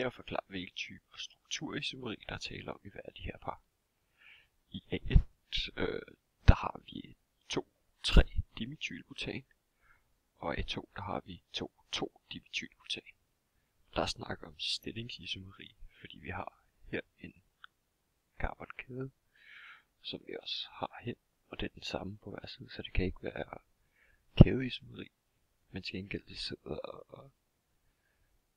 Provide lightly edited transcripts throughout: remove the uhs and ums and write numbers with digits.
Her forklarer vi, hvilke typer strukturisomeri, der taler om i hver af de her par. I A1 der har vi 2,3 dimethylbutan, og i A2 der har vi 2,2 dimethylbutan. Der snakker om stillingsisomeri, fordi vi har her en carbonkæde, som vi også har her, og det er den samme på hver side, så det kan ikke være kædeisomeri, men til gengæld sidder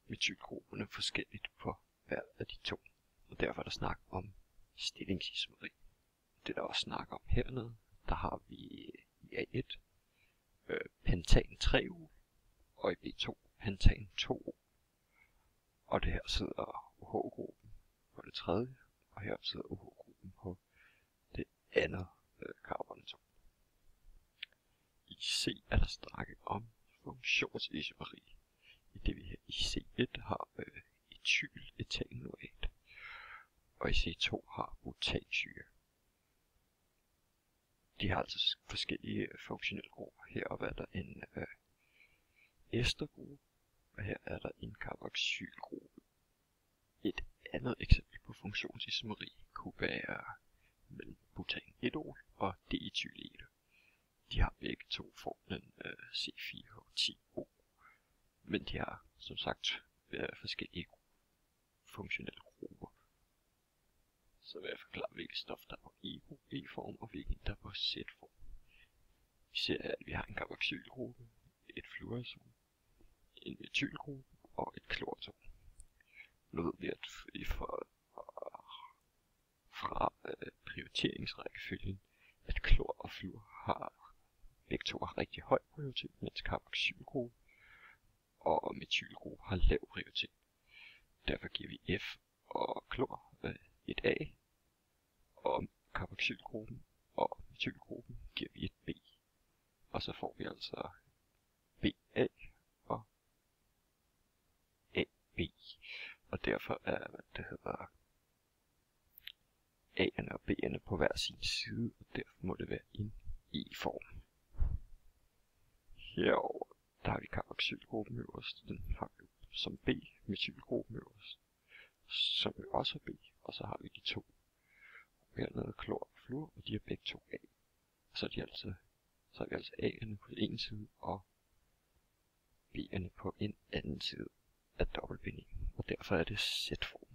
metylgrupperne forskelligt på hver af de to, og derfor er der snak om stillingsisomeri. Det der også snakker om hernede, der har vi i A1 pentan 3U, og i B2 pentan 2U. Og det her sidder OH-gruppen på det tredje, og her sidder OH-gruppen på det andet carbonatom. I C er der snakket om funktionsisomeri, i det vi her i C1 har ethyletanoat, og i C2 har butansyre. De har altså forskellige funktionelle grupper. Her er der en estergruppe, og her er der en carboxylgruppe. Et andet eksempel på funktionsisomeri kunne være mellem butanidol og diethyleter. De har begge to formlen C4H10O, men de har som sagt forskellige funktionelle grupper. Så vil jeg forklare, hvilke stof der er på E-form og hvilken der er på Z-form. Vi ser, at vi har en carboxylgruppe, et fluoratom, en metylgruppe og et klortom. Nu ved vi, at fra prioriteringsrækkefølgen, at klor og fluor har begge to har rigtig høj prioritet, mens carboxylgruppe og metylgruppe har lav prioritet. Derfor giver vi F og klor et A, og carboxylgruppen og metylgruppen giver vi et B. Og så får vi altså BA og AB. Og derfor er, det hedder A'erne og B'erne på hver sin side, og derfor må det være en E-form. Herover der har vi carboxylgruppen øverst, den har vi som B, metylgruppen øverst, som vi også har B, og så har vi de to. Hernede klor og fluor, og de er begge to A. Så har vi altså A'erne på en side, og B'erne på en anden side af dobbeltbindingen, og derfor er det Z-form.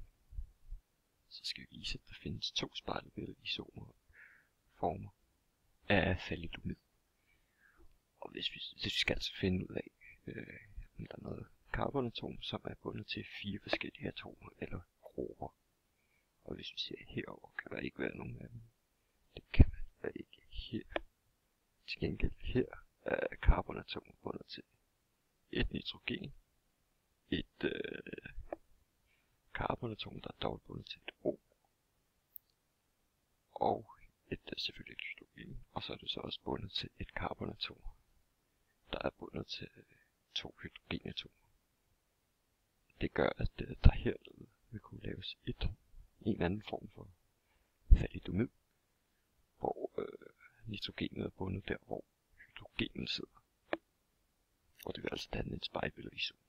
Så skal vi vise, at der findes to spejlbillede isomerformer af thalidomid. Og hvis vi skal altså finde ud af, om der er noget carbonatom, som er bundet til 4 forskellige atomer eller grupper. Og hvis vi ser herover, kan der ikke være nogen af dem. Det kan der ikke her. Til gengæld her er carbonatomer bundet til et nitrogen, et carbonatom, der er dobbeltbundet til et O, og selvfølgelig et hydrogen, og så er det så også bundet til et carbonatom, der er bundet til 2 hydrogenatomer. Det gør, at der hernede vil kunne laves en anden form for thalidomid, hvor nitrogenet er bundet der, hvor hydrogenet sidder. Og det vil altså danne en spejlbillede isomer.